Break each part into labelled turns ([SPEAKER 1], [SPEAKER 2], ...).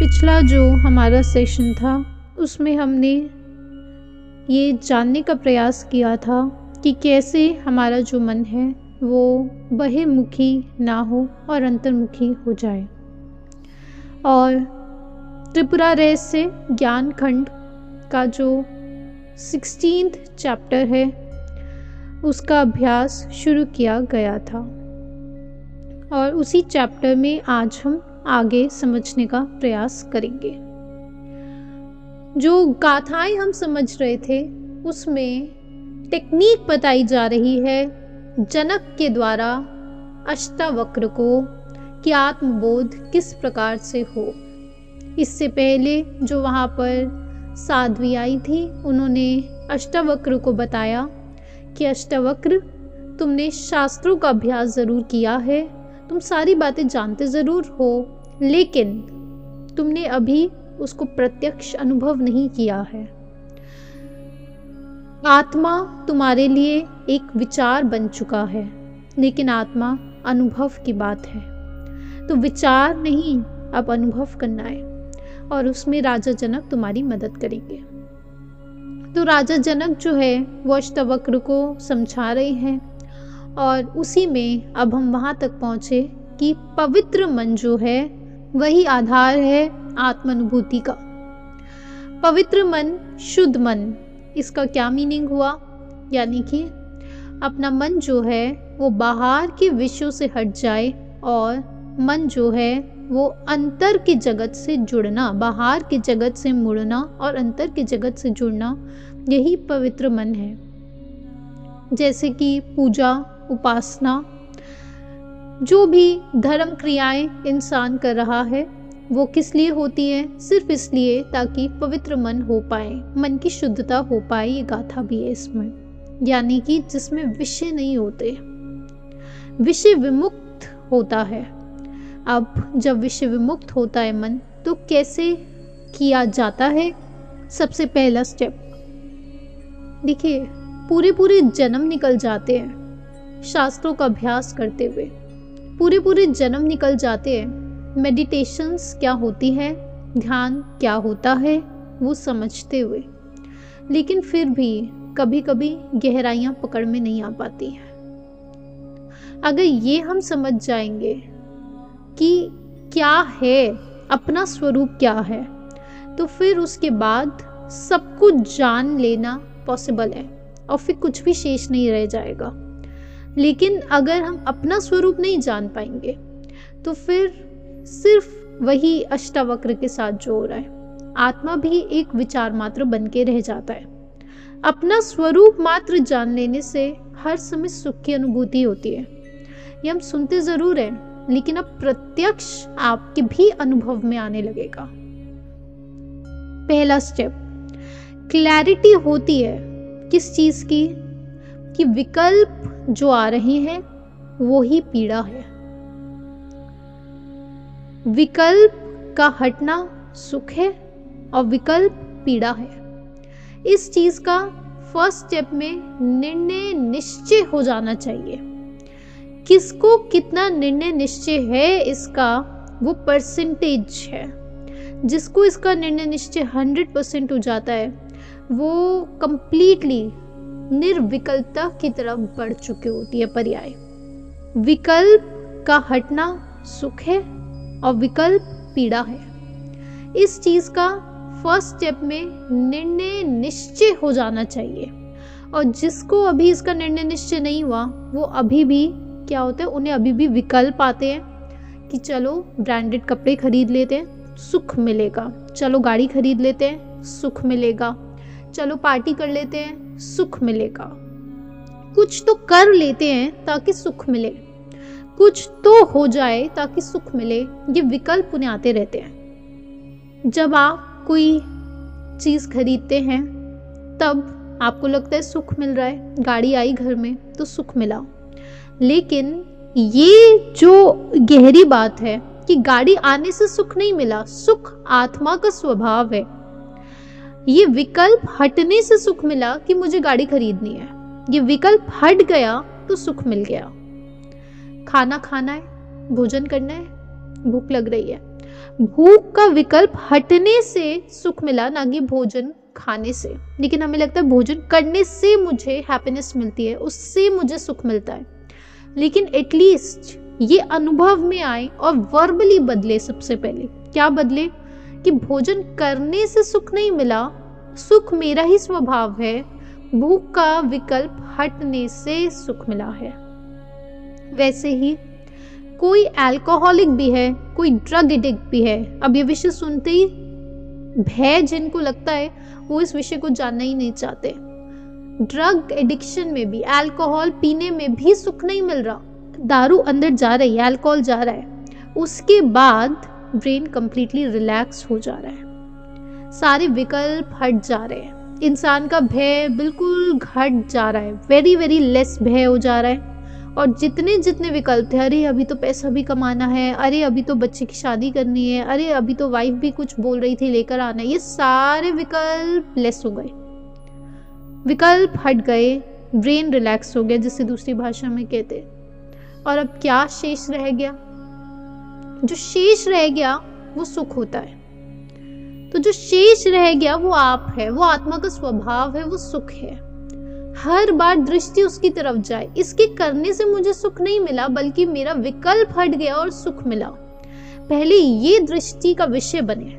[SPEAKER 1] पिछला जो हमारा सेशन था उसमें हमने ये जानने का प्रयास किया था कि कैसे हमारा जो मन है वो बहिर्मुखी ना हो और अंतर्मुखी हो जाए। और त्रिपुरा रहस्य ज्ञान खंड का जो 16th चैप्टर है उसका अभ्यास शुरू किया गया था और उसी चैप्टर में आज हम आगे समझने का प्रयास करेंगे। जो गाथाएं हम समझ रहे थे उसमें टेक्निक बताई जा रही है जनक के द्वारा अष्टावक्र को कि आत्मबोध किस प्रकार से हो। इससे पहले जो वहाँ पर साध्वी आई थी उन्होंने अष्टावक्र को बताया कि अष्टावक्र, तुमने शास्त्रों का अभ्यास ज़रूर किया है, तुम सारी बातें जानते ज़रूर हो, लेकिन तुमने अभी उसको प्रत्यक्ष अनुभव नहीं किया है। आत्मा तुम्हारे लिए एक विचार बन चुका है, लेकिन आत्मा अनुभव की बात है। तो विचार नहीं, अब अनुभव करना है और उसमें राजा जनक तुम्हारी मदद करेंगे। तो राजा जनक जो है वो अष्टावक्र को समझा रहे हैं और उसी में अब हम वहाँ तक पहुँचे कि पवित्र मन जो है वही आधार है आत्मानुभूति का। पवित्र मन, शुद्ध मन, इसका क्या मीनिंग हुआ? यानी कि अपना मन जो है वो बाहर के विषयों से हट जाए और मन जो है वो अंतर के जगत से जुड़ना, बाहर के जगत से मुड़ना और अंतर के जगत से जुड़ना, यही पवित्र मन है। जैसे कि पूजा, उपासना, जो भी धर्म क्रियाएं इंसान कर रहा है वो किस लिए होती है? सिर्फ इसलिए ताकि पवित्र मन हो पाए, मन की शुद्धता हो पाए। ये गाथा भी है इसमें, यानी कि जिसमें विषय नहीं होते, विषय विमुक्त होता है। अब जब विषय विमुक्त होता है मन, तो कैसे किया जाता है? सबसे पहला स्टेप देखिए, पूरे जन्म निकल जाते हैं शास्त्रों का अभ्यास करते हुए, पूरे जन्म निकल जाते हैं मेडिटेशंस क्या होती है, ध्यान क्या होता है वो समझते हुए, लेकिन फिर भी कभी कभी गहराइयाँ पकड़ में नहीं आ पाती हैं। अगर ये हम समझ जाएंगे कि क्या है, अपना स्वरूप क्या है, तो फिर उसके बाद सब कुछ जान लेना पॉसिबल है और फिर कुछ भी शेष नहीं रह जाएगा। लेकिन अगर हम अपना स्वरूप नहीं जान पाएंगे तो फिर सिर्फ वही अष्टावक्र के साथ जो हो रहा है, आत्मा भी एक विचार मात्र बन के रह जाता है। अपना स्वरूप मात्र जान लेने से हर समय सुख की अनुभूति होती है। ये हम सुनते जरूर हैं, लेकिन अब प्रत्यक्ष आपके भी अनुभव में आने लगेगा। पहला स्टेप, क्लैरिटी होती है किस चीज की? कि विकल्प जो आ रहे हैं वो ही पीड़ा है। विकल्प का हटना सुख है और विकल्प पीड़ा है। इस चीज का फर्स्ट स्टेप में निर्णय निश्चय हो जाना चाहिए। किसको कितना निर्णय निश्चय है इसका, वो परसेंटेज है। जिसको इसका निर्णय निश्चय 100% हो जाता है वो कंप्लीटली निर्विकल्पता की तरफ बढ़ चुकी होती है। पर्याय, विकल्प का हटना सुख है और विकल्प पीड़ा है। इस चीज का फर्स्ट स्टेप में निर्णय निश्चय हो जाना चाहिए। और जिसको अभी इसका निर्णय निश्चय नहीं हुआ वो अभी भी क्या होता है, उन्हें अभी भी विकल्प आते हैं कि चलो ब्रांडेड कपड़े खरीद लेते हैं, सुख मिलेगा। चलो गाड़ी खरीद लेते हैं, सुख मिलेगा। चलो पार्टी कर लेते हैं, सुख मिलेगा। कुछ तो कर लेते हैं ताकि सुख मिले, कुछ तो हो जाए ताकि सुख मिले। ये विकल्प उन्हें आते रहते हैं। जब आप कोई चीज खरीदते हैं तब आपको लगता है सुख मिल रहा है, गाड़ी आई घर में तो सुख मिला। लेकिन ये जो गहरी बात है कि गाड़ी आने से सुख नहीं मिला, सुख आत्मा का स्वभाव है। ये विकल्प हटने से सुख मिला कि मुझे गाड़ी खरीदनी है। ये विकल्प हट गया तो सुख मिल गया। खाना खाना है, भोजन करना है, भूख लग रही है, भूख का विकल्प हटने से सुख मिला, ना कि भोजन खाने से। लेकिन हमें लगता है भोजन करने से मुझे हैप्पीनेस मिलती है, उससे मुझे सुख मिलता है। लेकिन एटलीस्ट ये अनुभव में आए और वर्बली बदले। सबसे पहले क्या बदले कि भोजन करने से सुख नहीं मिला, सुख मेरा ही स्वभाव है, भूख का विकल्प हटने से सुख मिला है। वैसे ही कोई अल्कोहलिक भी है, कोई ड्रग एडिक्ट भी है। अब ये विषय सुनते ही भय जिनको लगता है वो इस विषय को जानना ही नहीं चाहते। ड्रग एडिक्शन में भी, अल्कोहल पीने में भी सुख नहीं मिल रहा। दारू अंदर जा रही है, अल्कोहल जा रहा है, उसके बाद ब्रेन कंप्लीटली रिलैक्स हो जा रहा है, सारे विकल्प हट जा रहे हैं, इंसान का भय बिल्कुल घट जा रहा है, वेरी वेरी लेस भय हो जा रहा है। और जितने जितने विकल्प थे, अरे अभी तो पैसा भी कमाना है, अरे अभी तो बच्चे की शादी करनी है, अरे अभी तो वाइफ भी कुछ बोल रही थी लेकर आना है, ये सारे विकल्प लेस हो गए, विकल्प हट गए, ब्रेन रिलैक्स हो गया जिसे दूसरी भाषा में कहते। और अब क्या शेष रह गया? जो शेष रह गया वो सुख होता है। तो जो शेष रह गया वो आप है, वो आत्मा का स्वभाव है, वो सुख है। हर बार दृष्टि उसकी तरफ जाए, इसके करने से मुझे सुख नहीं मिला बल्कि मेरा विकल्प हट गया और सुख मिला। पहले ये दृष्टि का विषय बने,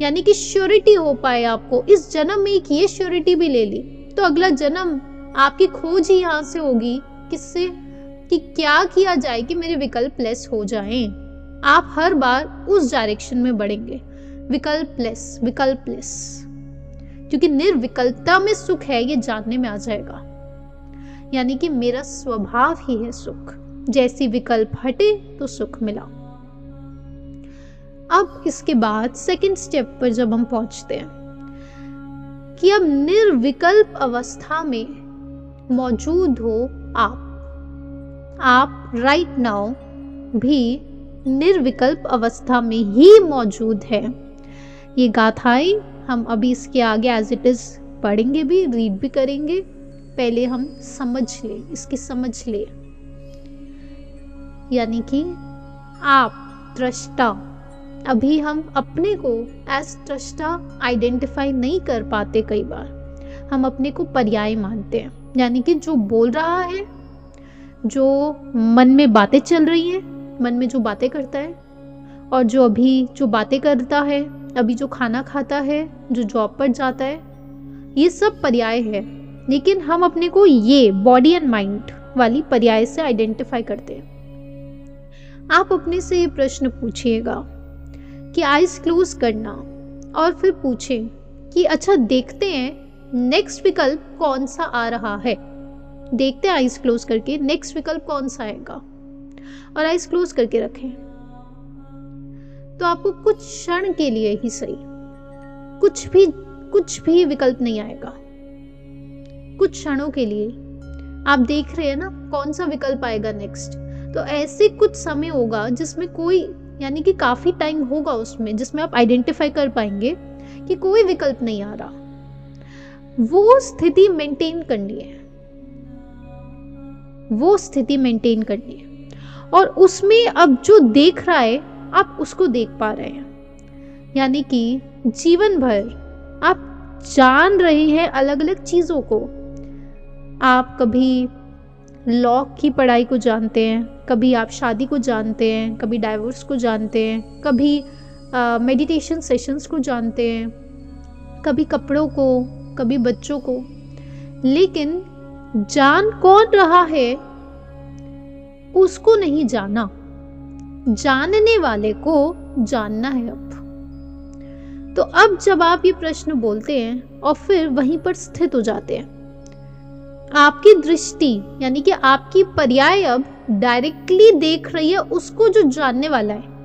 [SPEAKER 1] यानी कि श्योरिटी हो पाए आपको। इस जन्म में एक ये श्योरिटी भी ले ली तो अगला जन्म आपकी खोज ही यहां से होगी, किससे? कि क्या किया जाए कि मेरे विकल्प लेस हो जाएं। आप हर बार उस डायरेक्शन में बढ़ेंगे, विकल्प लेस, विकल्प लेस, क्योंकि निर्विकल्पता में सुख है, ये जानने में आ जाएगा। यानी कि मेरा स्वभाव ही है सुख, जैसी विकल्प हटे तो सुख मिला। अब इसके बाद सेकंड स्टेप पर जब हम पहुंचते हैं कि अब निर्विकल्प अवस्था में मौजूद हो आप राइट नाउ भी निर्विकल्प अवस्था में ही मौजूद है। ये गाथाएं हम अभी इसके आगे एज इट इज पढ़ेंगे भी, रीड भी करेंगे। पहले हम समझ ले, इसकी समझ ले, यानी कि आप दृष्टा। अभी हम अपने को एज दृष्टा आइडेंटिफाई नहीं कर पाते, कई बार हम अपने को पर्याय मानते हैं, यानी कि जो बोल रहा है, जो मन में बातें चल रही हैं, मन में जो बातें करता है, और जो अभी जो बातें करता है, अभी जो खाना खाता है, जो जॉब पर जाता है, ये सब पर्याय है। लेकिन हम अपने को ये बॉडी एंड माइंड वाली पर्याय से आइडेंटिफाई करते हैं। आप अपने से ये प्रश्न पूछिएगा कि आइज क्लोज करना और फिर पूछें कि अच्छा देखते हैं नेक्स्ट विकल्प कौन सा आ रहा है। देखते हैं आइज क्लोज करके नेक्स्ट विकल्प कौन सा आएगा, और आइज क्लोज करके रखें। तो आपको कुछ क्षण के लिए ही सही, कुछ भी विकल्प नहीं आएगा। कुछ क्षणों के लिए आप देख रहे हैं ना कौन सा विकल्प आएगा नेक्स्ट। तो ऐसे कुछ समय होगा जिसमें कोई, यानी कि काफी टाइम होगा उसमें, जिसमें आप आइडेंटिफाई कर पाएंगे कि कोई विकल्प नहीं आ रहा। वो स्थिति मेंटेन करनी है, वो स्थिति मेंटेन करनी है। और उसमें अब जो देख रहा है आप उसको देख पा रहे हैं, यानी कि जीवन भर आप जान रहे हैं अलग अलग चीजों को। आप कभी लॉ की पढ़ाई को जानते हैं, कभी आप शादी को जानते हैं, कभी डाइवोर्स को जानते हैं, कभी मेडिटेशन सेशंस को जानते हैं, कभी कपड़ों को, कभी बच्चों को। लेकिन जान कौन रहा है उसको नहीं जाना, जानने वाले को जानना है। अब तो अब जब आप ये प्रश्न बोलते हैं और फिर वहीं पर स्थित हो जाते हैं, आपकी दृष्टि यानी कि आपकी पर्याय अब डायरेक्टली देख रही है उसको जो जानने वाला है।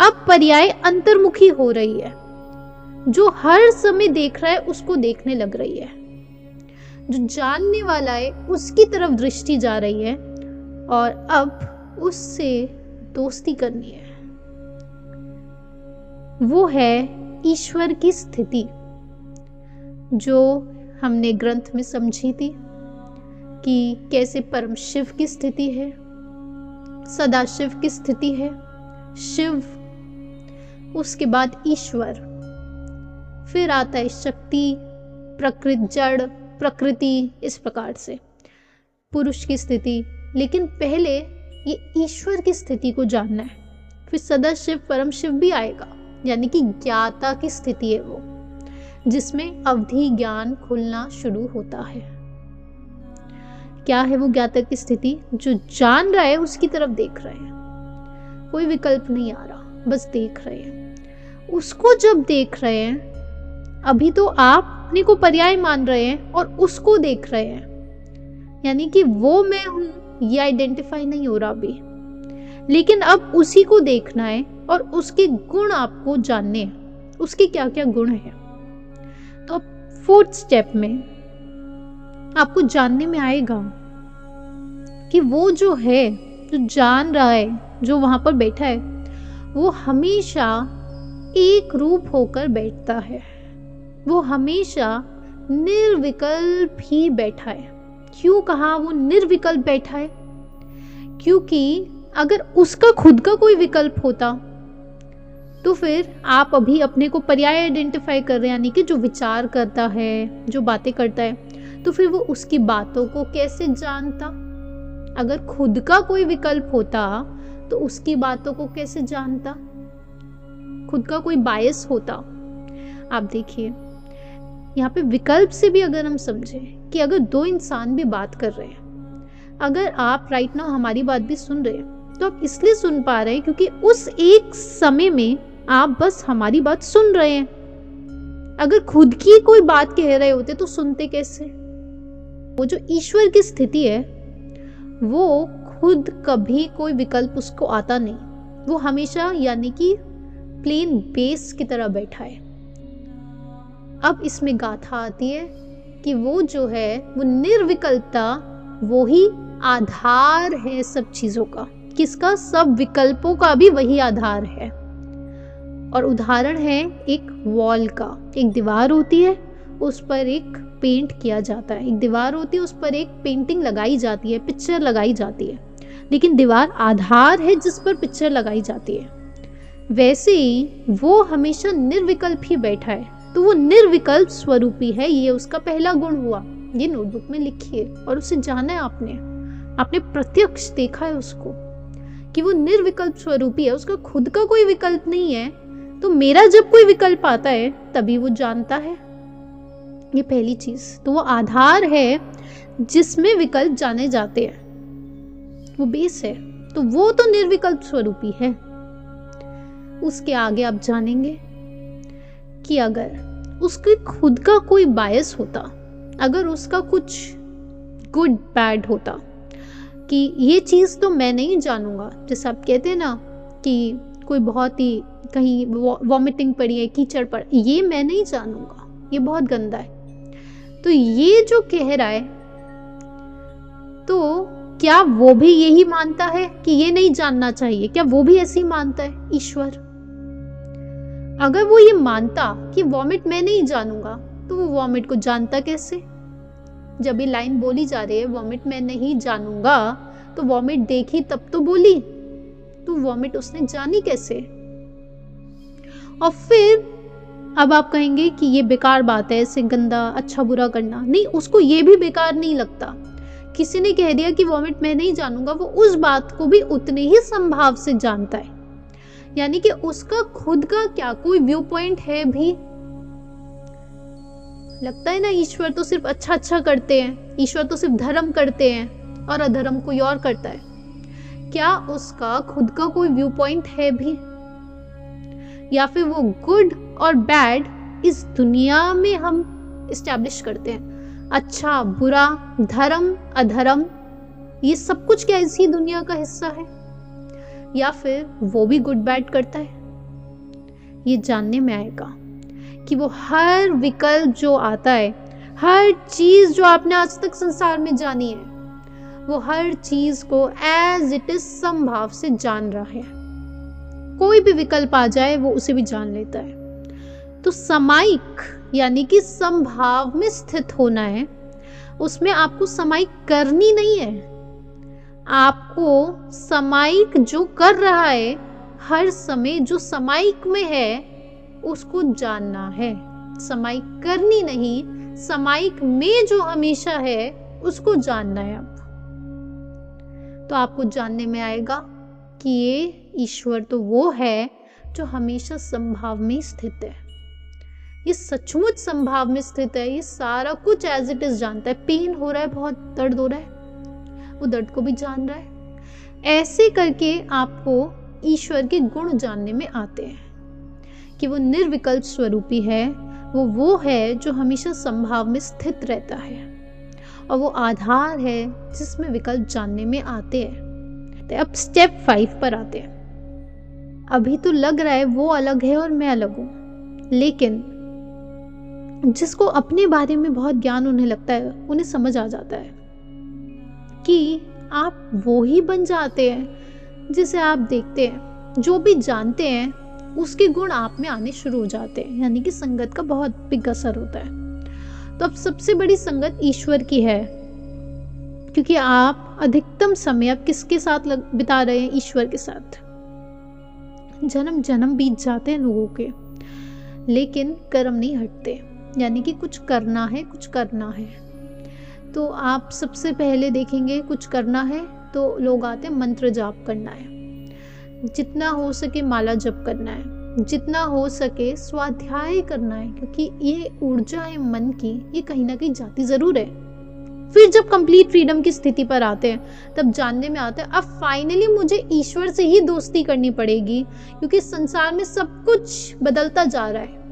[SPEAKER 1] अब पर्याय अंतर्मुखी हो रही है, जो हर समय देख रहा है उसको देखने लग रही है। जो जानने वाला है उसकी तरफ दृष्टि जा रही है और अब उससे दोस्ती करनी है। वो है ईश्वर की स्थिति, जो हमने ग्रंथ में समझी थी कि कैसे परम शिव की स्थिति है, सदाशिव की स्थिति है, शिव, उसके बाद ईश्वर, फिर आता है शक्ति, प्रकृति, जड़, प्रकृति, इस प्रकार से पुरुष की स्थिति। लेकिन पहले ये ईश्वर की स्थिति को जानना है। फिर सदाशिव, परम शिव भी आएगा, यानी कि ज्ञाता की स्थिति है वो, जिसमें अवधि ज्ञान खुलना शुरू होता है। क्या है वो ज्ञाता की स्थिति? जो जान रहा है उसकी तरफ देख रहे हैं, कोई विकल्प नहीं आ रहा, बस देख रहे हैं। उसको जब देख रहे हैं, अभी तो आप अपने को पर्याय मान रहे हैं और उसको देख रहे हैं, यानी कि वो मैं हूं ये आइडेंटिफाई नहीं हो रहा अभी, लेकिन अब उसी को देखना है और उसके गुण आपको जानने हैं, उसके क्या क्या गुण हैं। तो अब 4th स्टेप में आपको जानने में आएगा कि वो जो है, जो जान रहा है, जो वहां पर बैठा है, वो हमेशा एक रूप होकर बैठता है, वो हमेशा निर्विकल्प ही बैठा है। क्यों कहा वो निर्विकल्प बैठा है? क्योंकि अगर उसका खुद का कोई विकल्प होता तो फिर आप अभी अपने को पर्याय आइडेंटिफाई कर रहे हैं, यानी कि जो विचार करता है, जो बातें करता है, तो फिर वो उसकी बातों को कैसे जानता? अगर खुद का कोई विकल्प होता तो उसकी बातों को कैसे जानता? खुद का कोई बायस होता। आप देखिए यहाँ पे विकल्प से भी अगर हम समझें कि अगर 2 इंसान भी बात कर रहे हैं, अगर आप राइट नाउ हमारी बात भी सुन रहे हैं, तो आप इसलिए सुन पा रहे हैं क्योंकि उस एक समय में आप बस हमारी बात सुन रहे हैं। अगर खुद की कोई बात कह रहे होते तो सुनते कैसे? वो जो ईश्वर की स्थिति है, वो खुद कभी कोई विकल्प उसको आता नहीं, वो हमेशा यानी कि प्लेन बेस की तरह बैठा है। अब इसमें गाथा आती है कि वो जो है, वो निर्विकल्पता, वो ही आधार है सब चीजों का। किसका? सब विकल्पों का भी वही आधार है। और उदाहरण है एक वॉल का। एक दीवार होती है, उस पर एक पेंट किया जाता है, एक दीवार होती है, उस पर एक पेंटिंग लगाई जाती है, पिक्चर लगाई जाती है, लेकिन दीवार आधार है जिस पर पिक्चर लगाई जाती है। वैसे ही वो हमेशा निर्विकल्प ही बैठा है, तो वो निर्विकल्प स्वरूपी है। ये उसका पहला गुण हुआ। ये नोटबुक में लिखिए और उसे जाना है आपने प्रत्यक्ष देखा है उसको कि वो निर्विकल्प स्वरूपी है, उसका खुद का कोई विकल्प नहीं है। तो मेरा जब कोई विकल्प आता है तभी वो जानता है। ये पहली चीज। तो वो आधार है जिसमें विकल्प जाने जाते हैं, वो बेस है, तो वो तो निर्विकल्प स्वरूपी है। उसके आगे आप जानेंगे कि अगर उसके खुद का कोई बायस होता, अगर उसका कुछ गुड बैड होता कि ये चीज़ तो मैं नहीं जानूंगा, जैसे आप कहते हैं ना कि कोई बहुत ही कहीं वॉमिटिंग पड़ी है, कीचड़ पड़, ये मैं नहीं जानूंगा, ये बहुत गंदा है, तो ये जो कह रहा है, तो क्या वो भी यही मानता है कि ये नहीं जानना चाहिए? क्या वो भी ऐसे ही मानता है? ईश्वर अगर वो ये मानता कि वॉमिट मैं नहीं जानूंगा, तो वो वॉमिट को जानता कैसे? जब ये लाइन बोली जा रही है वॉमिट मैं नहीं जानूंगा, तो वॉमिट देखी तब तो बोली, तो वॉमिट उसने जानी कैसे? और फिर अब आप कहेंगे कि ये बेकार बात है, ऐसे गंदा अच्छा बुरा करना। नहीं, उसको ये भी बेकार नहीं लगता। किसी ने कह दिया कि वॉमिट मैं नहीं जानूंगा, वो उस बात को भी उतने ही संभाव से जानता है, यानी कि उसका खुद का क्या कोई व्यू पॉइंट है भी? लगता है ना ईश्वर तो सिर्फ अच्छा अच्छा करते हैं, ईश्वर तो सिर्फ धर्म करते हैं और अधर्म कोई और करता है। क्या उसका खुद का कोई व्यू पॉइंट है भी? या फिर वो गुड और बैड इस दुनिया में हम इस्टेब्लिश करते हैं, अच्छा बुरा, धर्म अधर्म, ये सब कुछ क्या इसी दुनिया का हिस्सा है? या फिर वो भी गुड बैड करता है? ये जानने में आएगा कि वो हर विकल्प जो आता है, हर चीज जो आपने आज तक संसार में जानी है, वो हर चीज को एज इट इज संभाव से जान रहा है। कोई भी विकल्प आ जाए वो उसे भी जान लेता है। तो समायिक यानी कि संभाव में स्थित होना है, उसमें आपको समायिक करनी नहीं है। आपको समायिक जो कर रहा है हर समय जो समायिक में है उसको जानना है, समायिक करनी नहीं, समायिक में जो हमेशा है उसको जानना है। अब तो आपको जानने में आएगा कि ये ईश्वर तो वो है जो हमेशा संभाव में स्थित है, ये सचमुच संभाव में स्थित है, ये सारा कुछ एज इट इज जानता है। पेन हो रहा है, बहुत दर्द हो रहा है, वो दर्द को भी जान रहा है। ऐसे करके आपको ईश्वर के गुण जानने में आते हैं कि वो निर्विकल्प स्वरूपी है, वो है जो हमेशा संभाव में स्थित रहता है, और वो आधार है जिसमें विकल्प जानने में आते हैं। तो अब स्टेप 5 पर आते हैं। अभी तो लग रहा है वो अलग है और मैं अलग हूं, लेकिन जिसको अपने बारे में बहुत ज्ञान होने लगता है उन्हें समझ आ जाता है कि आप वो ही बन जाते हैं जिसे आप देखते हैं। जो भी जानते हैं उसके गुण आप में आने शुरू हो जाते हैं, यानी कि संगत का बहुत बिग असर होता है। तो अब सबसे बड़ी संगत ईश्वर की है, क्योंकि आप अधिकतम समय अब किसके साथ बिता रहे हैं? ईश्वर के साथ। जन्म जन्म बीत जाते हैं लोगों के, लेकिन कर्म नहीं हटते, यानी कि कुछ करना है, कुछ करना है। तो आप सबसे पहले देखेंगे कुछ करना है तो लोग आते हैं, मंत्र जाप करना है, जितना हो सके माला जप करना है, जितना हो सके स्वाध्याय करना है, क्योंकि ये ऊर्जा है मन की, ये कहीं ना कहीं जाती जरूर है। फिर जब कंप्लीट फ्रीडम की स्थिति पर आते हैं तब जानने में आता है अब फाइनली मुझे ईश्वर से ही दोस्ती करनी पड़ेगी, क्योंकि संसार में सब कुछ बदलता जा रहा है।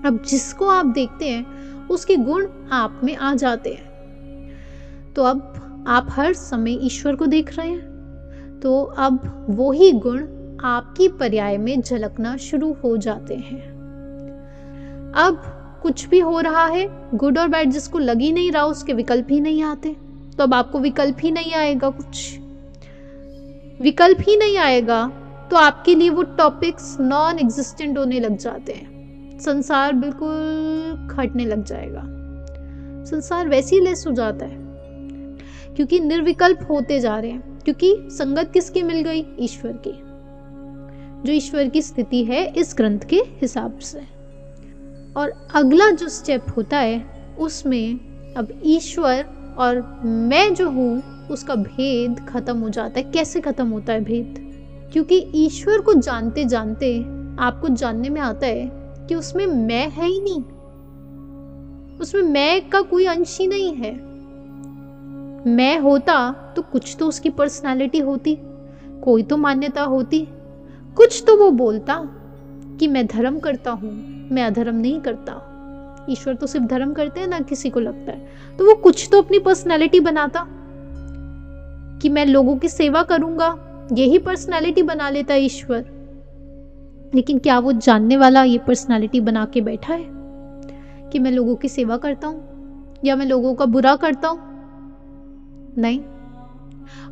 [SPEAKER 1] अब जिसको आप देखते हैं उसके गुण आप में आ जाते हैं। तो अब आप हर समय ईश्वर को देख रहे हैं, तो अब वो ही गुण आपकी पर्याय में झलकना शुरू हो जाते हैं। अब कुछ भी हो रहा है, गुड और बैड जिसको लग ही नहीं रहा, उसके विकल्प ही नहीं आते। तो अब आपको विकल्प ही नहीं आएगा, कुछ विकल्प ही नहीं आएगा, तो आपके लिए वो टॉपिक्स नॉन एग्जिस्टेंट होने लग जाते हैं। संसार बिल्कुल खटने लग जाएगा, संसार वैसे ही लेस हो जाता है, क्योंकि निर्विकल्प होते जा रहे हैं। क्योंकि संगत किसकी मिल गई? ईश्वर की, जो ईश्वर की स्थिति है इस ग्रंथ के हिसाब से। और अगला जो स्टेप होता है उसमें अब ईश्वर और मैं जो हूँ उसका भेद खत्म हो जाता है। कैसे खत्म होता है भेद? क्योंकि ईश्वर को जानते जानते आपको जानने में आता है कि उसमें मैं है ही नहीं, उसमें मैं का कोई अंश ही नहीं है। मैं होता तो कुछ तो उसकी पर्सनालिटी होती, कोई तो मान्यता होती, कुछ तो वो बोलता कि मैं धर्म करता हूँ, मैं अधर्म नहीं करता। ईश्वर तो सिर्फ धर्म करते हैं ना, किसी को लगता है, तो वो कुछ तो अपनी पर्सनालिटी बनाता कि मैं लोगों की सेवा करूंगा, यही पर्सनालिटी बना लेता ईश्वर। लेकिन क्या वो जानने वाला ये पर्सनालिटी बना के बैठा है कि मैं लोगों की सेवा करता हूं या मैं लोगों का बुरा करता हूं? नहीं,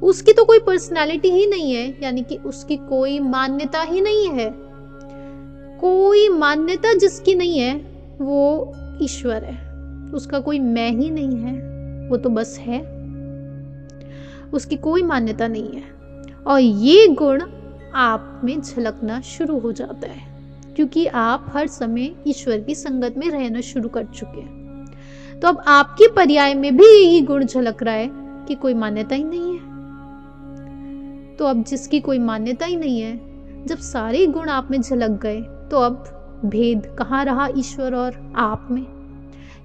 [SPEAKER 1] उसकी तो कोई पर्सनालिटी ही नहीं है, यानी कि उसकी कोई मान्यता ही नहीं है। कोई मान्यता जिसकी नहीं है वो ईश्वर है, उसका कोई मैं ही नहीं है, वो तो बस है, उसकी कोई मान्यता नहीं है। और ये गुण आप में झलकना शुरू हो जाता है, क्योंकि आप हर समय ईश्वर की संगत में रहना शुरू कर चुके हैं। तो अब आपके पर्याय में भी यही गुण झलक रहा है कि कोई मान्यता ही नहीं है। तो अब जिसकी कोई मान्यता ही नहीं है, जब सारे गुण आप में झलक गए, तो अब भेद कहाँ रहा ईश्वर और आप में?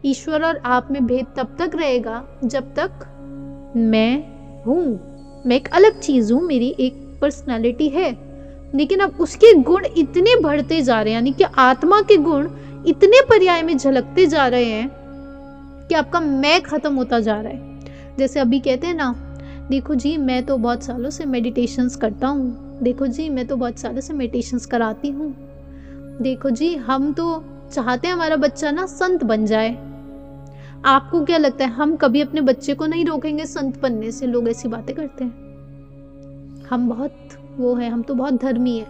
[SPEAKER 1] ईश्वर और आप में भेद तब तक रहेगा जब तक मैं हूं, मैं एक अलग चीज हूं, मेरी एक पर्सनालिटी है। लेकिन अब उसके गुण इतने बढ़ते जा रहे हैं, यानी कि आत्मा के गुण इतने पर्याय में झलकते जा रहे हैं कि आपका मैं खत्म होता जा रहा है। जैसे अभी कहते हैं ना, देखो जी मैं तो बहुत सालों से मेडिटेशंस करता हूँ, देखो जी मैं तो बहुत सालों से मेडिटेशंस कराती हूँ, देखो जी हम तो चाहते हैं हमारा बच्चा ना संत बन जाए। आपको क्या लगता है, हम कभी अपने बच्चे को नहीं रोकेंगे संत बनने से? लोग ऐसी बातें करते हैं, हम बहुत वो है, हम तो बहुत धर्मी है।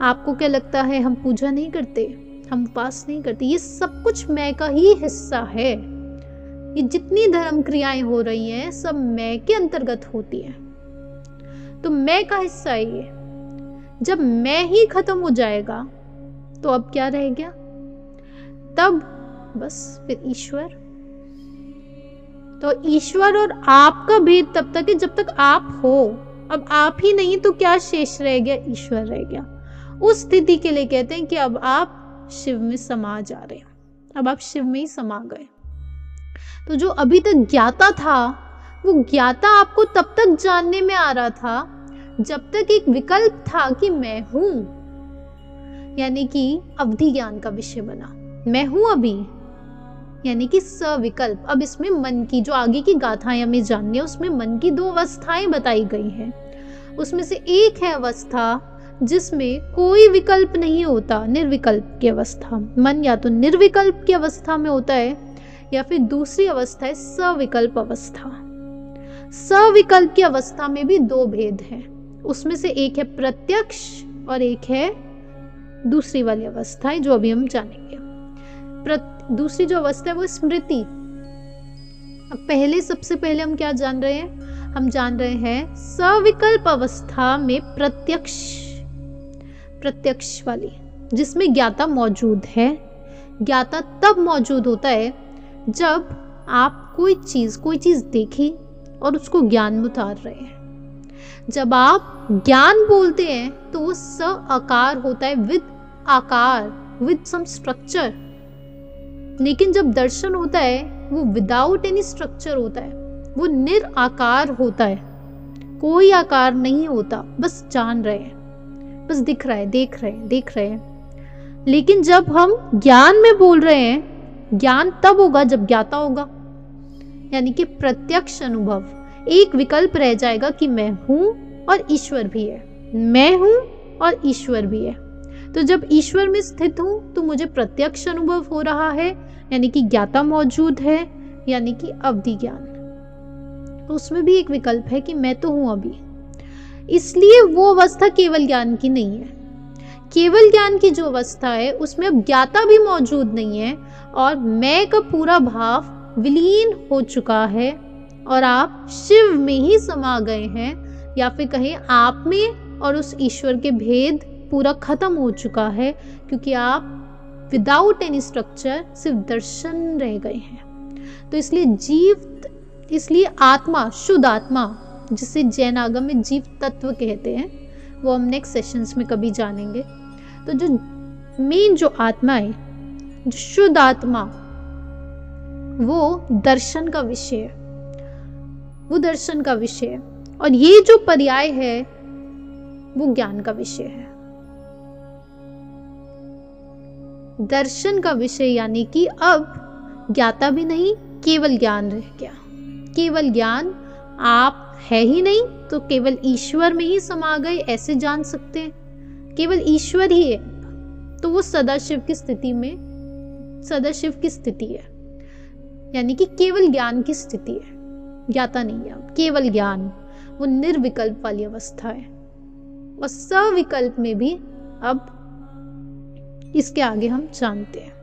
[SPEAKER 1] आपको क्या लगता है हम पूजा नहीं करते, हम उपास नहीं करते? ये सब कुछ मैं का ही हिस्सा है। ये जितनी धर्म क्रियाएं हो रही हैं सब मैं के अंतर्गत होती है, तो मैं का हिस्सा है ये। जब मैं ही खत्म हो जाएगा तो अब क्या रह गया? तब बस फिर ईश्वर। तो ईश्वर और आपका भेद तब तक है जब तक आप हो। अब आप ही नहीं तो क्या शेष रह गया? ईश्वर रह गया। उस स्थिति के लिए कहते हैं कि अब आप शिव में समा जा रहे हैं, अब आप शिव में ही समा गए। तो जो अभी तक ज्ञाता था, वो ज्ञाता आपको तब तक जानने में आ रहा था जब तक एक विकल्प था कि मैं हूं, यानी कि अवधि ज्ञान का विषय बना। मैं हूं अभी, यानी कि सविकल्प। अब इसमें मन की जो आगे की गाथाएं हमें जाननी है, उसमें मन की 2 अवस्थाएं बताई गई हैं। उसमें से एक है अवस्था जिसमें कोई विकल्प नहीं होता, निर्विकल्प की अवस्था। मन या तो निर्विकल्प की अवस्था में होता है या फिर दूसरी अवस्था है सविकल्प अवस्था। सविकल्प की अवस्था में भी 2 भेद हैं। उसमें से एक है प्रत्यक्ष और एक है दूसरी वाली अवस्था है जो अभी हम जानेंगे। दूसरी जो अवस्था है वो स्मृति। अब सबसे पहले हम क्या जान रहे हैं? हम जान रहे हैं सविकल्प अवस्था में प्रत्यक्ष वाली, जिसमें ज्ञाता मौजूद है। ज्ञाता तब मौजूद होता है जब आप कोई चीज देखी और उसको ज्ञान में उतार रहे हैं। जब आप ज्ञान बोलते हैं तो वो स आकार होता है, विद आकार, विद सम स्ट्रक्चर। लेकिन जब दर्शन होता है वो विदाउट एनी स्ट्रक्चर होता है, वो निराकार होता है, कोई आकार नहीं होता, बस जान रहे हैं, बस दिख रहा है, देख रहे हैं। लेकिन जब हम ज्ञान में बोल रहे हैं, ज्ञान तब होगा जब ज्ञाता होगा, यानी कि प्रत्यक्ष अनुभव। एक विकल्प रह जाएगा कि मैं हूं और ईश्वर भी है, मैं हूं और ईश्वर भी है। तो जब ईश्वर में स्थित हूं तो मुझे प्रत्यक्ष अनुभव हो रहा है, यानी कि ज्ञाता मौजूद है, यानी कि अवधि ज्ञान। तो उसमें भी एक विकल्प है कि मैं तो हूं अभी। इसलिए वो अवस्था केवल ज्ञान की नहीं है। केवल ज्ञान की जो अवस्था है उसमें अब ज्ञाता भी मौजूद नहीं है और मैं का पूरा भाव विलीन हो चुका है और आप शिव में ही समा गए हैं, या फिर कहें आप में और उस ईश्वर के भेद पूरा खत्म हो चुका है, क्योंकि आप विदाउट एनी स्ट्रक्चर सिर्फ दर्शन रह गए हैं। तो इसलिए आत्मा, शुद्ध आत्मा, जिसे जैन आगम में जीव तत्व कहते हैं, वो हम नेक्स्ट सेशंस में कभी जानेंगे। तो जो मेन जो आत्मा है, जो शुद्ध आत्मा, वो दर्शन का विषय है, वो दर्शन का विषय है। और ये जो पर्याय है वो ज्ञान का विषय है, दर्शन का विषय। यानी कि अब ज्ञाता भी नहीं, केवल ज्ञान रह गया। केवल ज्ञान, आप है ही नहीं तो केवल ईश्वर में ही समा गए, ऐसे जान सकते हैं। केवल ईश्वर ही है तो वो सदाशिव की स्थिति में, सदाशिव की स्थिति है, यानी कि केवल ज्ञान की स्थिति है, ज्ञाता नहीं है। अब केवल ज्ञान, वो निर्विकल्प वाली अवस्था है। और सविकल्प में भी अब इसके आगे हम जानते हैं।